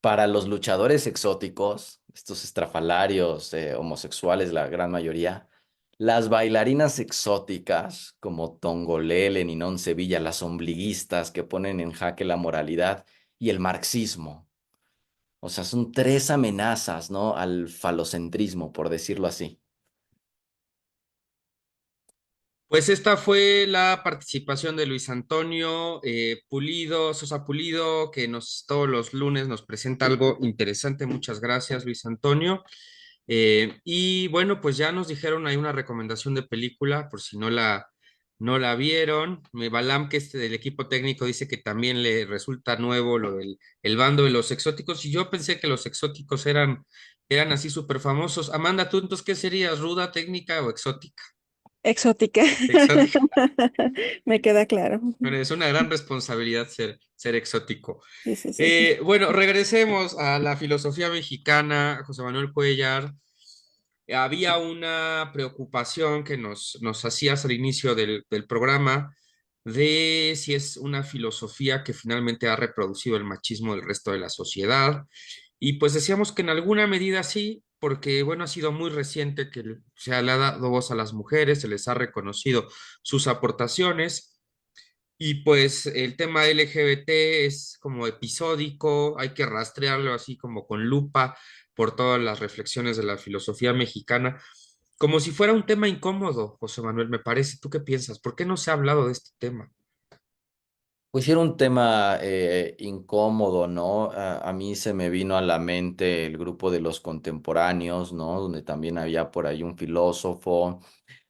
Para los luchadores exóticos, estos estrafalarios, homosexuales, la gran mayoría, las bailarinas exóticas como Tongolele, Ninón Sevilla, las ombliguistas que ponen en jaque la moralidad y el marxismo. O sea, son tres amenazas, ¿no? Al falocentrismo, por decirlo así. Pues esta fue la participación de Luis Antonio Pulido, Sosa Pulido, que todos los lunes nos presenta algo interesante. Muchas gracias, Luis Antonio. Y bueno, pues ya nos dijeron, hay una recomendación de película, por si no la vieron. Balam, que es del equipo técnico, dice que también le resulta nuevo lo del el bando de los exóticos, y yo pensé que los exóticos eran así súper famosos. Amanda, ¿tú entonces qué serías, ruda, técnica o exótica? Exótica. Exótica. Me queda claro. Bueno, es una gran responsabilidad ser exótico. Sí, sí, sí. Bueno, regresemos a la filosofía mexicana, José Manuel Cuellar. Había una preocupación que nos hacías al inicio del programa de si es una filosofía que finalmente ha reproducido el machismo del resto de la sociedad. Y pues decíamos que en alguna medida sí, porque bueno, ha sido muy reciente que se le ha dado voz a las mujeres, se les ha reconocido sus aportaciones. Y pues el tema LGBT es como episódico, hay que rastrearlo así como con lupa por todas las reflexiones de la filosofía mexicana, como si fuera un tema incómodo, José Manuel, me parece. ¿Tú qué piensas? ¿Por qué no se ha hablado de este tema? Pues sí era un tema incómodo, ¿no? A mí se me vino a la mente el grupo de los contemporáneos, ¿no? Donde también había por ahí un filósofo.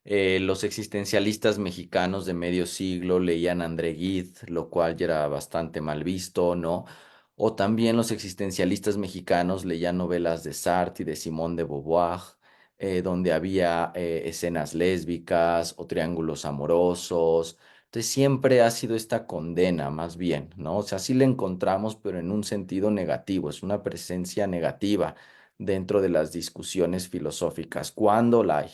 Los existencialistas mexicanos de medio siglo leían a André Gide, lo cual ya era bastante mal visto, ¿no? O también los existencialistas mexicanos leían novelas de Sartre y de Simone de Beauvoir, donde había escenas lésbicas o triángulos amorosos. Entonces siempre ha sido esta condena, más bien, ¿no? O sea, sí la encontramos, pero en un sentido negativo, es una presencia negativa dentro de las discusiones filosóficas. ¿Cuándo la hay?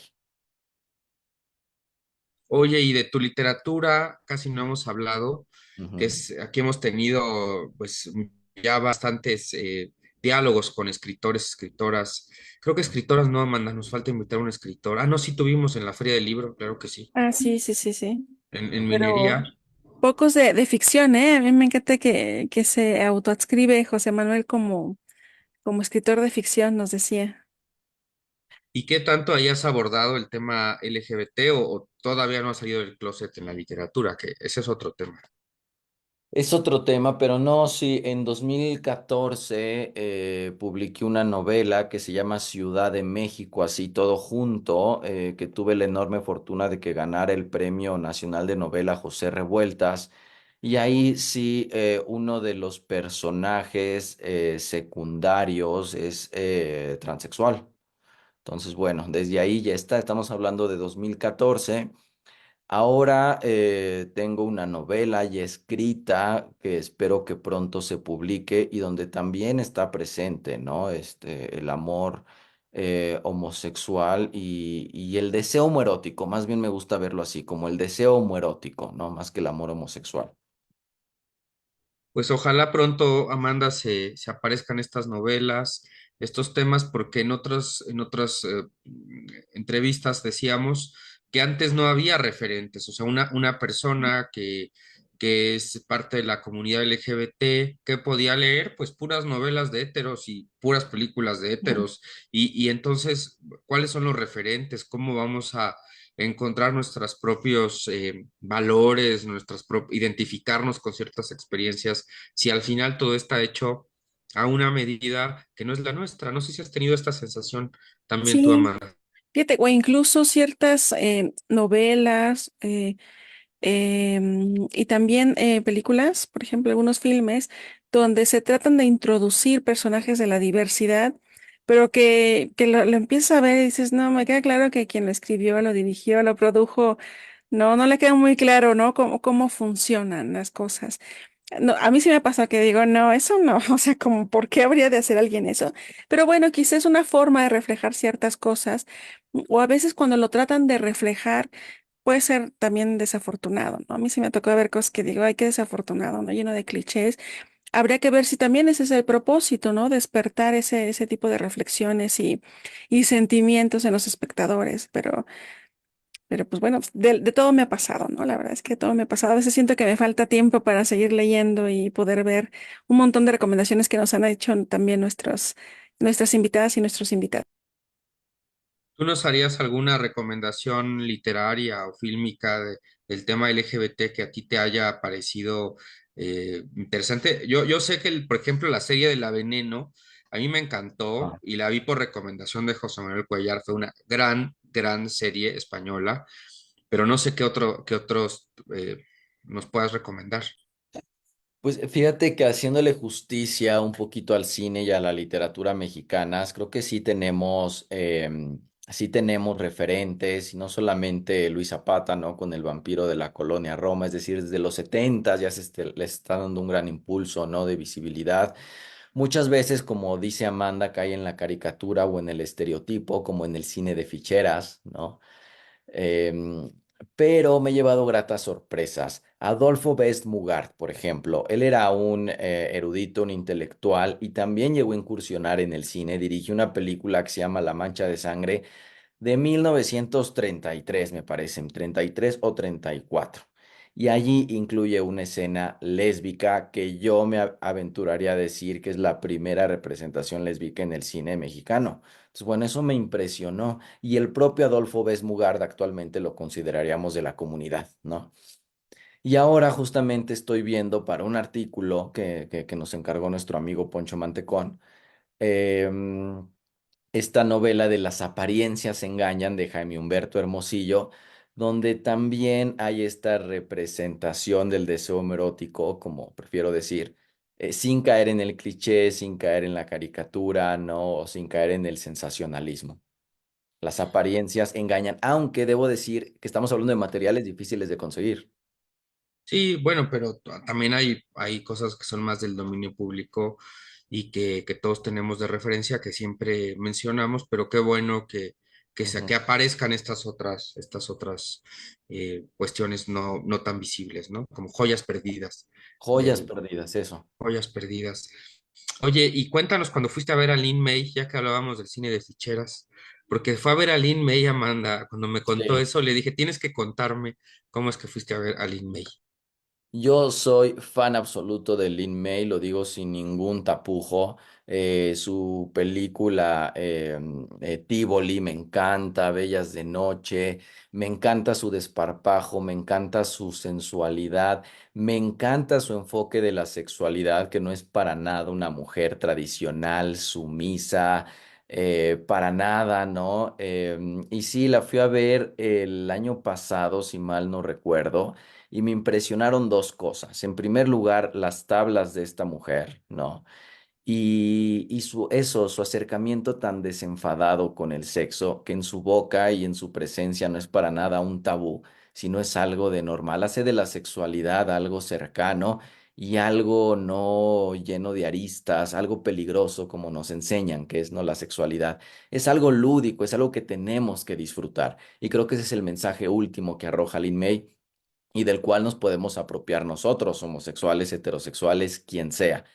Oye, y de tu literatura casi no hemos hablado, que Ujú. es, aquí hemos tenido pues ya bastantes diálogos con escritores, escritoras. Creo que escritoras no, Amanda, nos falta invitar a un escritor. Ah, no, sí tuvimos en la Feria del Libro, claro que sí, Ah, sí, sí, sí, sí. en Pero minería. pocos de ficción, ¿eh? A mí me encanta que se autoadscribe José Manuel como escritor de ficción, nos decía. ¿Y qué tanto hayas abordado el tema LGBT o todavía no has salido del closet en la literatura? Que ese es otro tema. Es otro tema, pero no, sí, en 2014 publiqué una novela que se llama Ciudad de México, así todo junto, que tuve la enorme fortuna de que ganara el Premio Nacional de Novela José Revueltas. Y ahí sí, uno de los personajes secundarios es transexual. Entonces, bueno, desde ahí ya está, estamos hablando de 2014. Ahora tengo una novela ya escrita que espero que pronto se publique y donde también está presente, ¿no? El amor homosexual y el deseo homoerótico. Más bien me gusta verlo así, como el deseo homoerótico, ¿no? Más que el amor homosexual. Pues ojalá pronto, Amanda, se aparezcan estas novelas, estos temas, porque en otras entrevistas decíamos que antes no había referentes, o sea, una persona que es parte de la comunidad LGBT, que podía leer pues puras novelas de héteros y puras películas de Ujú. héteros, y entonces, ¿cuáles son los referentes? ¿Cómo vamos a encontrar nuestros propios valores, identificarnos con ciertas experiencias, si al final todo está hecho a una medida que no es la nuestra? No sé si has tenido esta sensación también tú, Sí, Amanda. fíjate, o incluso ciertas novelas. Y también películas, por ejemplo, algunos filmes donde se tratan de introducir personajes de la diversidad, pero que lo empiezas a ver y dices, no, me queda claro que quien lo escribió, lo dirigió, lo produjo, no le queda muy claro, ¿no? Cómo funcionan las cosas. No, a mí sí me pasa que digo, no, eso no, o sea, como, ¿por qué habría de hacer alguien eso? Pero bueno, quizás es una forma de reflejar ciertas cosas, o a veces cuando lo tratan de reflejar, puede ser también desafortunado, ¿no? A mí sí me tocó ver cosas que digo, ay, qué desafortunado, ¿no? Lleno de clichés. Habría que ver si también ese es el propósito, ¿no? Despertar ese tipo de reflexiones y sentimientos en los espectadores, pero pues bueno, de todo me ha pasado, ¿no? La verdad es que todo me ha pasado. A veces siento que me falta tiempo para seguir leyendo y poder ver un montón de recomendaciones que nos han hecho también nuestras invitadas y nuestros invitados. ¿Tú nos harías alguna recomendación literaria o fílmica del tema LGBT que a ti te haya parecido interesante? Yo sé que, por ejemplo, la serie de La Veneno, a mí me encantó y la vi por recomendación de José Manuel Cuellar. Fue una gran serie española, pero no sé qué otros nos puedas recomendar. Pues fíjate que haciéndole justicia un poquito al cine y a la literatura mexicanas, creo que sí tenemos referentes, y no solamente Luis Zapata, ¿no? Con el vampiro de la colonia Roma, es decir, desde los 70 ya le está dando un gran impulso, ¿no? De visibilidad. Muchas veces, como dice Amanda, cae en la caricatura o en el estereotipo, como en el cine de ficheras, ¿no? Em, pero me he llevado gratas sorpresas. Adolfo Best Mugart, por ejemplo, él era un erudito, un intelectual y también llegó a incursionar en el cine. Dirigió una película que se llama La Mancha de Sangre de 1933, me parece, 33 o 34. Y allí incluye una escena lésbica que yo me aventuraría a decir que es la primera representación lésbica en el cine mexicano. Entonces, bueno, eso me impresionó. Y el propio Adolfo Besmugard actualmente lo consideraríamos de la comunidad, ¿no? Y ahora justamente estoy viendo para un artículo que nos encargó nuestro amigo Poncho Mantecón, em, esta novela de Las apariencias engañan de Jaime Humberto Hermosillo, donde también hay esta representación del deseo erótico, como prefiero decir, sin caer en el cliché, sin caer en la caricatura, ¿no? O sin caer en el sensacionalismo. Las apariencias engañan, aunque debo decir que estamos hablando de materiales difíciles de conseguir. Sí, bueno, pero también hay cosas que son más del dominio público y que todos tenemos de referencia, que siempre mencionamos, pero qué bueno que Ujú. aparezcan estas otras cuestiones no tan visibles, ¿no? Como joyas perdidas, Joyas eh, perdidas, eso. joyas perdidas. Oye, y cuéntanos cuando fuiste a ver a Lin May, ya que hablábamos del cine de ficheras, porque fue a ver a Lin May, Amanda, cuando me contó Sí. eso, le dije, tienes que contarme cómo es que fuiste a ver a Lin May. Yo soy fan absoluto de Lin May, lo digo sin ningún tapujo. Su película Tívoli me encanta, Bellas de Noche, me encanta su desparpajo, me encanta su sensualidad, me encanta su enfoque de la sexualidad, que no es para nada una mujer tradicional, sumisa, para nada, ¿no? Y sí, la fui a ver el año pasado, si mal no recuerdo y me impresionaron dos cosas. En primer lugar, las tablas de esta mujer, ¿no? Y su acercamiento tan desenfadado con el sexo, que en su boca y en su presencia no es para nada un tabú, sino es algo de normal. Hace de la sexualidad algo cercano y algo no lleno de aristas, algo peligroso como nos enseñan que es no la sexualidad. Es algo lúdico, es algo que tenemos que disfrutar. Y creo que ese es el mensaje último que arroja Lin May y del cual nos podemos apropiar nosotros, homosexuales, heterosexuales, quien sea.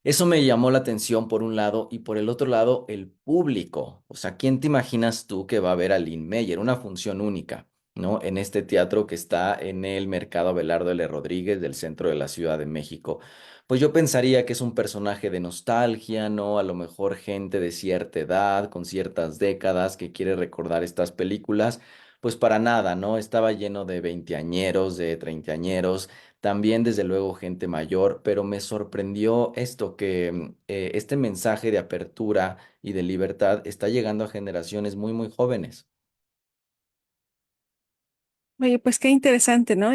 Eso me llamó la atención por un lado y por el otro lado el público. O sea, ¿quién te imaginas tú que va a ver a Lin Meyer? Una función única, ¿no? En este teatro que está en el Mercado Abelardo L. Rodríguez del centro de la Ciudad de México. Pues yo pensaría que es un personaje de nostalgia, ¿no? A lo mejor gente de cierta edad, con ciertas décadas, que quiere recordar estas películas. Pues para nada, ¿no? Estaba lleno de veinteañeros, de treintañeros, también desde luego gente mayor, pero me sorprendió esto, que este mensaje de apertura y de libertad está llegando a generaciones muy, muy jóvenes. Oye, pues qué interesante, ¿no?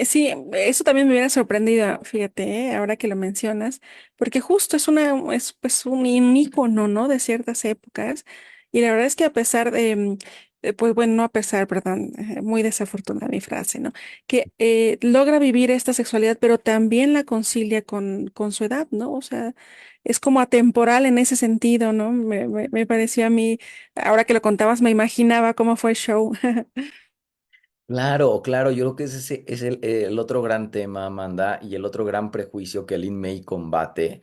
Sí, eso también me hubiera sorprendido, fíjate, ahora que lo mencionas, porque justo es pues un ícono, ¿no? De ciertas épocas. Y la verdad es que a pesar pues bueno, no a pesar, perdón, muy desafortunada mi frase, ¿no? Que logra vivir esta sexualidad, pero también la concilia con su edad, ¿no? O sea, es como atemporal en ese sentido, ¿no? Me pareció a mí, ahora que lo contabas, me imaginaba cómo fue el show. Claro, claro, yo creo que ese es el otro gran tema, Amanda, y el otro gran prejuicio que Lin May combate,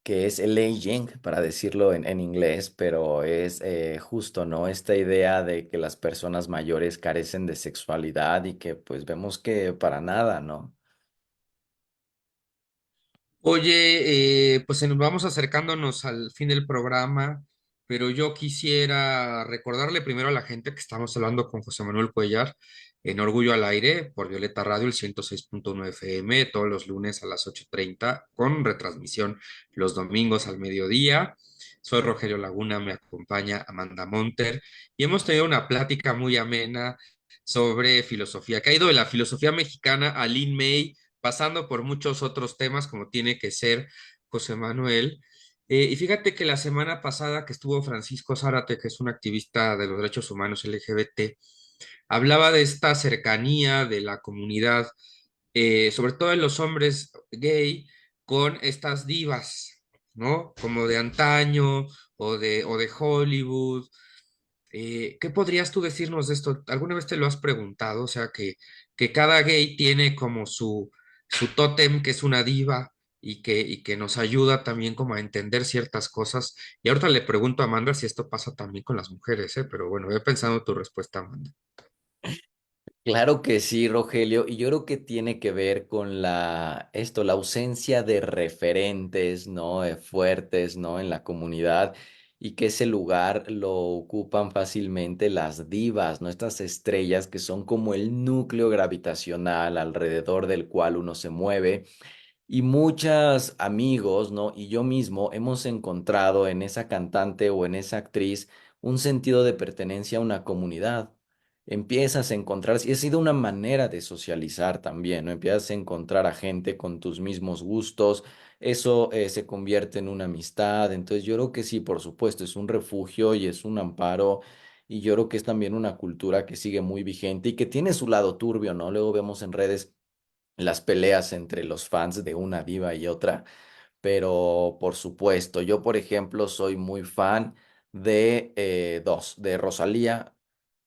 que es el aging, para decirlo en inglés, pero es justo, ¿no? Esta idea de que las personas mayores carecen de sexualidad y que pues vemos que para nada, ¿no? Oye, pues nos vamos acercándonos al fin del programa, pero yo quisiera recordarle primero a la gente que estamos hablando con José Manuel Cuellar en Orgullo al Aire por Violeta Radio, el 106.1 FM, todos los lunes a las 8:30, con retransmisión los domingos al mediodía. Soy Rogelio Laguna, me acompaña Amanda Monter y hemos tenido una plática muy amena sobre filosofía, que ha ido de la filosofía mexicana a Lin May, pasando por muchos otros temas como tiene que ser José Manuel. Y fíjate que la semana pasada que estuvo Francisco Zárate, que es un activista de los derechos humanos LGBT, hablaba de esta cercanía de la comunidad, sobre todo de los hombres gay, con estas divas, ¿no? Como de antaño o de Hollywood. ¿Qué podrías tú decirnos de esto? ¿Alguna vez te lo has preguntado? O sea, que cada gay tiene como su tótem, que es una diva, y que nos ayuda también como a entender ciertas cosas. Y ahorita le pregunto a Amanda si esto pasa también con las mujeres, ¿eh? Pero bueno, he pensado tu respuesta, Amanda. Claro que sí, Rogelio, y yo creo que tiene que ver con la ausencia de referentes, ¿no? Fuertes, ¿no? En la comunidad y que ese lugar lo ocupan fácilmente las divas, ¿no? Estas estrellas que son como el núcleo gravitacional alrededor del cual uno se mueve. Y muchos amigos, ¿no? Y yo mismo hemos encontrado en esa cantante o en esa actriz un sentido de pertenencia a una comunidad. Empiezas a encontrar, y ha sido una manera de socializar también, ¿no? Empiezas a encontrar a gente con tus mismos gustos, eso se convierte en una amistad. Entonces yo creo que sí, por supuesto, es un refugio y es un amparo. Y yo creo que es también una cultura que sigue muy vigente y que tiene su lado turbio, ¿no? Luego vemos en redes las peleas entre los fans de una diva y otra, pero por supuesto, yo por ejemplo soy muy fan de dos, de Rosalía,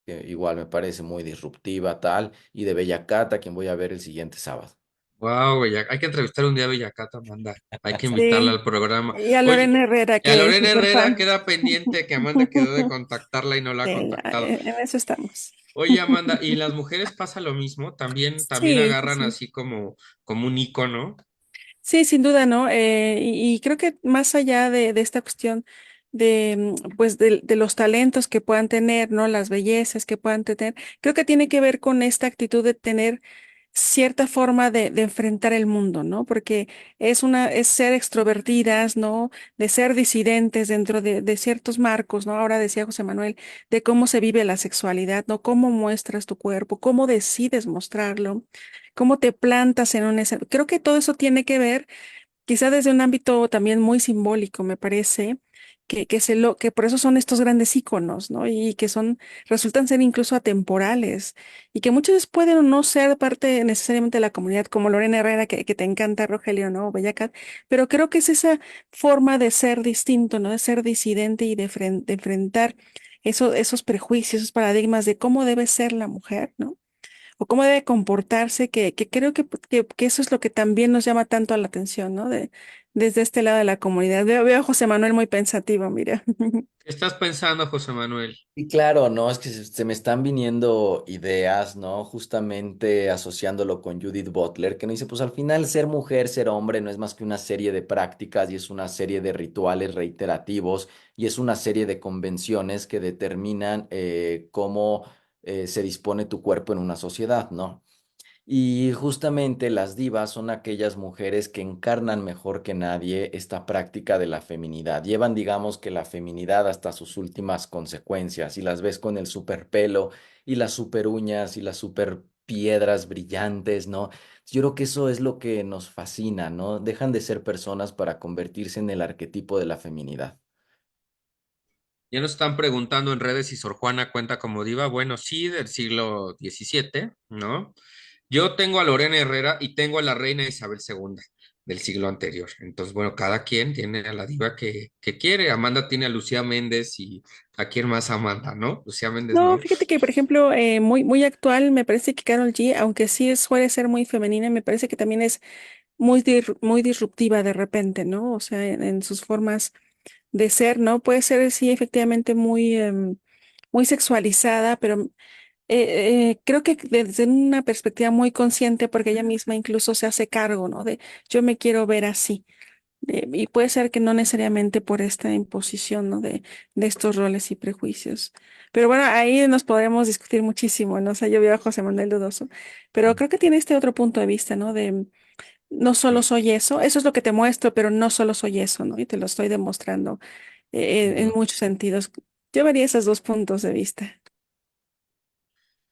que igual me parece muy disruptiva tal, y de Bella Cat, a quien voy a ver el siguiente sábado. Wow, hay que entrevistar un día a Villacata, Amanda. Hay que invitarla Sí, al programa. y a Oye, Lorena Herrera, y a que es Lorena súper Herrera fan. queda pendiente que Amanda quedó de contactarla y no la ha Sí, ya, contactado. en eso estamos. Oye, Amanda, ¿y las mujeres pasa lo mismo? También Sí, sí, agarran sí. así como un icono. Sí, sin duda, ¿no? Y creo que más allá de esta cuestión pues de los talentos que puedan tener, ¿no? Las bellezas que puedan tener, creo que tiene que ver con esta actitud de tener cierta forma de enfrentar el mundo, ¿no? Porque es ser extrovertidas, ¿no? De ser disidentes dentro de ciertos marcos, ¿no? Ahora decía José Manuel, de cómo se vive la sexualidad, ¿no? Cómo muestras tu cuerpo, cómo decides mostrarlo, cómo te plantas en un escenario. Creo que todo eso tiene que ver, quizá desde un ámbito también muy simbólico, me parece, que por eso son estos grandes íconos, ¿no? Y que resultan ser incluso atemporales, y que muchas veces pueden o no ser parte necesariamente de la comunidad, como Lorena Herrera, que te encanta, Rogelio, ¿no? Bella Cat, pero creo que es esa forma de ser distinto, ¿no? De ser disidente y de enfrentar esos prejuicios, esos paradigmas de cómo debe ser la mujer, ¿no? O cómo debe comportarse, que creo que eso es lo que también nos llama tanto la atención, ¿no? Desde este lado de la comunidad. Veo a José Manuel muy pensativo, mira. ¿Qué estás pensando, José Manuel? Y claro, no, es que se me están viniendo ideas, ¿no? Justamente asociándolo con Judith Butler, que nos dice, pues al final ser mujer, ser hombre, no es más que una serie de prácticas y es una serie de rituales reiterativos y es una serie de convenciones que determinan cómo se dispone tu cuerpo en una sociedad, ¿no? Y justamente las divas son aquellas mujeres que encarnan mejor que nadie esta práctica de la feminidad. Llevan, digamos, que la feminidad hasta sus últimas consecuencias y las ves con el super pelo y las super uñas y las super piedras brillantes, ¿no? Yo creo que eso es lo que nos fascina, ¿no? Dejan de ser personas para convertirse en el arquetipo de la feminidad. Ya nos están preguntando en redes si Sor Juana cuenta como diva. Bueno, sí, del siglo XVII, ¿no? Yo tengo a Lorena Herrera y tengo a la reina Isabel II del siglo anterior. Entonces, bueno, cada quien tiene a la diva que quiere. Amanda tiene a Lucía Méndez y ¿a quién más Amanda, no? Lucía Méndez, No, ¿no? fíjate que, por ejemplo, muy actual, me parece que Karol G, aunque suele ser muy femenina, me parece que también es muy disruptiva de repente, ¿no? O sea, en sus formas de ser, ¿no? Puede ser, sí, efectivamente muy sexualizada, pero creo que desde una perspectiva muy consciente, porque ella misma incluso se hace cargo, ¿no? De yo me quiero ver así. Y puede ser que no necesariamente por esta imposición, ¿no? De estos roles y prejuicios. Pero bueno, ahí nos podremos discutir muchísimo, ¿no? O sea, yo veo a José Manuel Dudoso, pero creo que tiene este otro punto de vista, ¿no? De no solo soy eso es lo que te muestro, pero no solo soy eso, ¿no? Y te lo estoy demostrando en Ujú. muchos sentidos. Yo vería esos dos puntos de vista.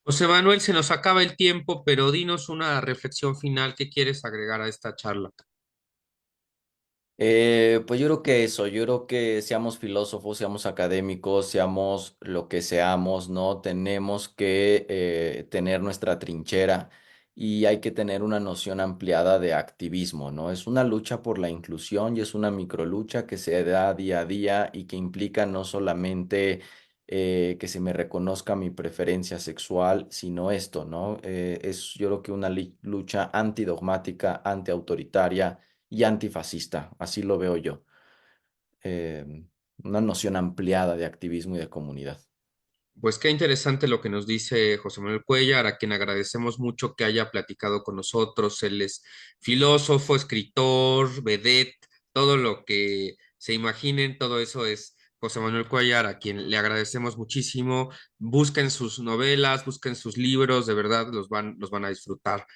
José Manuel, se nos acaba el tiempo, pero dinos una reflexión final. ¿Qué quieres agregar a esta charla? Pues yo creo que eso, yo creo que seamos filósofos, seamos académicos, seamos lo que seamos, ¿no? Tenemos que tener nuestra trinchera y hay que tener una noción ampliada de activismo, ¿no? Es una lucha por la inclusión y es una microlucha que se da día a día y que implica no solamente que se me reconozca mi preferencia sexual, sino esto, ¿no? Es yo creo que una lucha antidogmática, antiautoritaria y antifascista, así lo veo yo. Eh, una noción ampliada de activismo y de comunidad. Pues qué interesante lo que nos dice José Manuel Cuellar, a quien agradecemos mucho que haya platicado con nosotros. Él es filósofo, escritor, vedette, todo lo que se imaginen, todo eso es José Manuel Cuellar, a quien le agradecemos muchísimo. Busquen sus novelas, busquen sus libros, de verdad los van a disfrutar.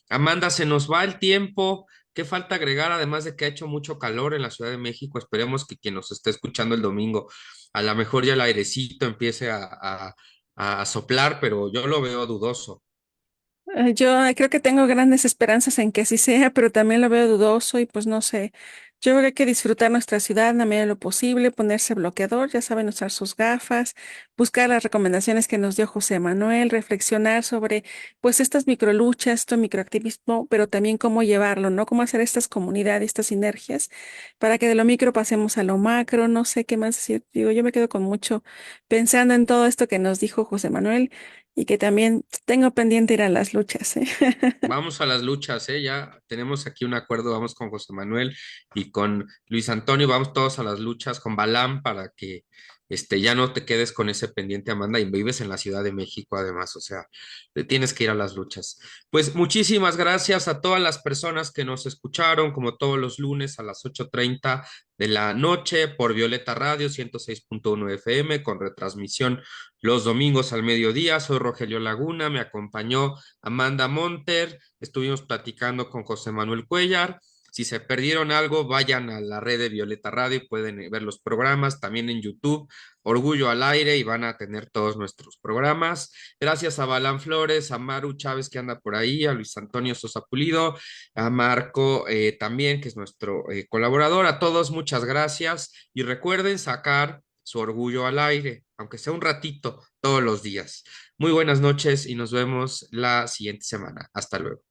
Amanda, se nos va el tiempo. ¿Qué falta agregar? Además de que ha hecho mucho calor en la Ciudad de México, esperemos que quien nos esté escuchando el domingo a lo mejor ya el airecito empiece a soplar, pero yo lo veo dudoso. Yo creo que tengo grandes esperanzas en que así sea, pero también lo veo dudoso y pues no sé. Yo creo que hay que disfrutar nuestra ciudad en la medida de lo posible, ponerse bloqueador, ya saben, usar sus gafas, buscar las recomendaciones que nos dio José Manuel, reflexionar sobre pues estas microluchas, esto microactivismo, pero también cómo llevarlo, ¿no? Cómo hacer estas comunidades, estas sinergias, para que de lo micro pasemos a lo macro, no sé qué más decir. Digo, yo me quedo con mucho pensando en todo esto que nos dijo José Manuel y que también tengo pendiente ir a las luchas, ¿eh? Vamos a las luchas, ¿eh? Ya tenemos aquí un acuerdo, vamos con José Manuel y con Luis Antonio, vamos todos a las luchas con Balam para que ya no te quedes con ese pendiente, Amanda, y vives en la Ciudad de México además, o sea, te tienes que ir a las luchas. Pues muchísimas gracias a todas las personas que nos escucharon, como todos los lunes a las 8:30 de la noche por Violeta Radio 106.1 FM, con retransmisión los domingos al mediodía. Soy Rogelio Laguna, me acompañó Amanda Monter, estuvimos platicando con José Manuel Cuellar. Si se perdieron algo, vayan a la red de Violeta Radio y pueden ver los programas, también en YouTube, Orgullo al Aire, y van a tener todos nuestros programas. Gracias a Balán Flores, a Maru Chávez que anda por ahí, a Luis Antonio Sosa Pulido, a Marco también, que es nuestro colaborador. A todos, muchas gracias y recuerden sacar su orgullo al aire, aunque sea un ratito, todos los días. Muy buenas noches y nos vemos la siguiente semana. Hasta luego.